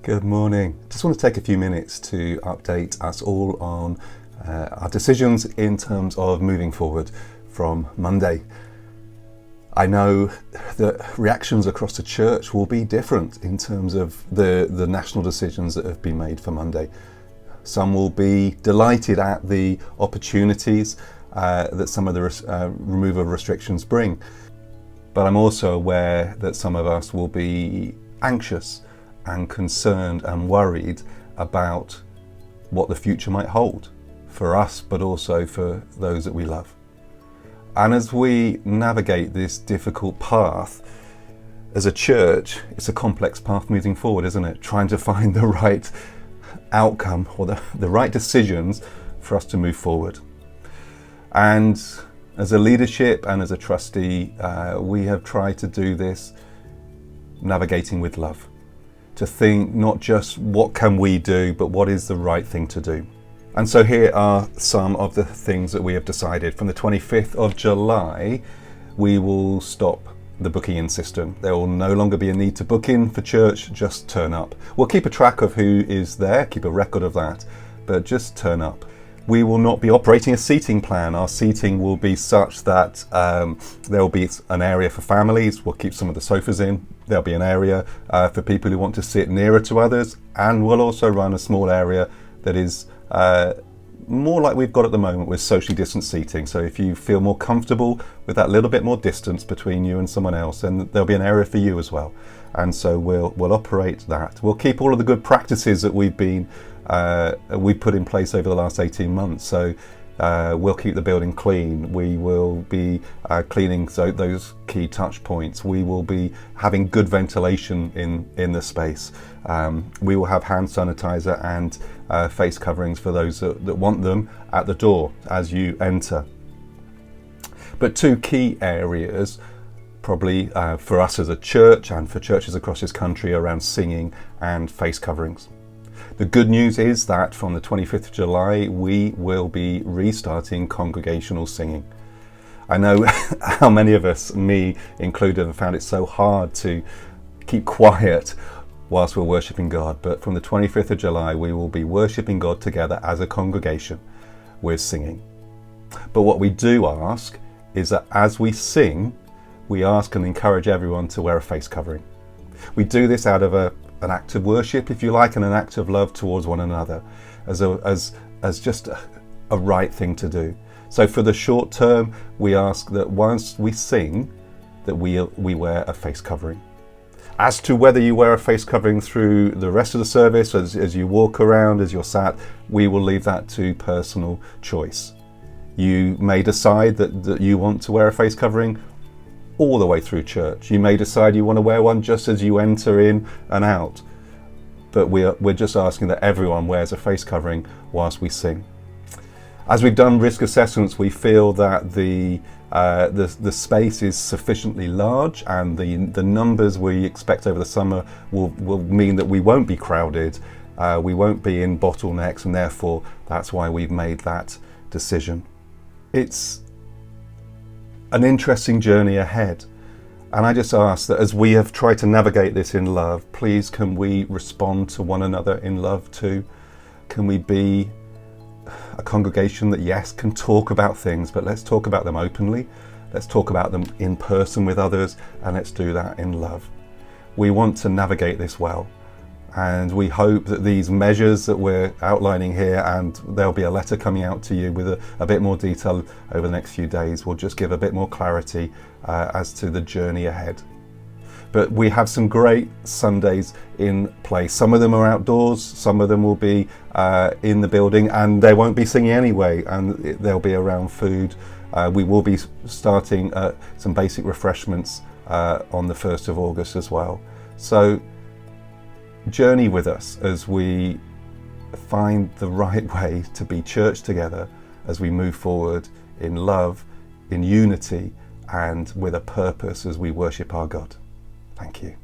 Good morning. Just want to take a few minutes to update us all on our decisions in terms of moving forward from Monday. I know that reactions across the church will be different in terms of the national decisions that have been made for Monday. Some will be delighted at the opportunities that some of the removal of restrictions bring. But I'm also aware that some of us will be anxious and concerned and worried about what the future might hold for us, but also for those that we love. And as we navigate this difficult path, as a church, it's a complex path moving forward, isn't it? Trying to find the right outcome or the right decisions for us to move forward. And as a leadership and as a trustee, we have tried to do this navigating with love. To think not just what can we do, but what is the right thing to do. And so here are some of the things that we have decided. From the 25th of July, we will stop the booking in system. There will no longer be a need to book in for church, just turn up. We'll keep a track of who is there, keep a record of that, but just turn up. We will not be operating a seating plan. Our seating will be such that there will be an area for families. We'll keep some of the sofas in. There'll be an area for people who want to sit nearer to others. And we'll also run a small area that is more like we've got at the moment with socially distanced seating. So if you feel more comfortable with that little bit more distance between you and someone else, then there'll be an area for you as well. And so we'll operate that. We'll keep all of the good practices that we've put in place over the last 18 months. So we'll keep the building clean. We will be cleaning those key touch points. We will be having good ventilation in the space. We will have hand sanitizer and face coverings for those that want them at the door as you enter. But two key areas probably for us as a church and for churches across this country around singing and face coverings. The good news is that from the 25th of July, we will be restarting congregational singing. I know how many of us, me included, have found it so hard to keep quiet whilst we're worshipping God. But from the 25th of July, we will be worshipping God together as a congregation with singing. But what we do ask is that as we sing, we ask and encourage everyone to wear a face covering. We do this out of an act of worship, if you like, and an act of love towards one another, as just a right thing to do. So for the short term, we ask that once we sing, that we wear a face covering. As to whether you wear a face covering through the rest of the service, as you walk around, as you're sat, we will leave that to personal choice. You may decide that you want to wear a face covering all the way through church. You may decide you want to wear one just as you enter in and out. But we're just asking that everyone wears a face covering whilst we sing. As we've done risk assessments, we feel that the space is sufficiently large, and the numbers we expect over the summer will mean that we won't be crowded, we won't be in bottlenecks, and therefore that's why we've made that decision. It's an interesting journey ahead, and I just ask that as we have tried to navigate this in love, please can we respond to one another in love too? Can we be a congregation that, yes, can talk about things, but let's talk about them openly, let's talk about them in person with others, and let's do that in love. We want to navigate this well, and we hope that these measures that we're outlining here, and there'll be a letter coming out to you with a bit more detail over the next few days, will just give a bit more clarity as to the journey ahead. But we have some great Sundays in place. Some of them are outdoors, some of them will be in the building, and they won't be singing anyway, and they'll be around food. We will be starting some basic refreshments on the 1st of August as well. So journey with us as we find the right way to be church together as we move forward in love, in unity, and with a purpose as we worship our God. Thank you.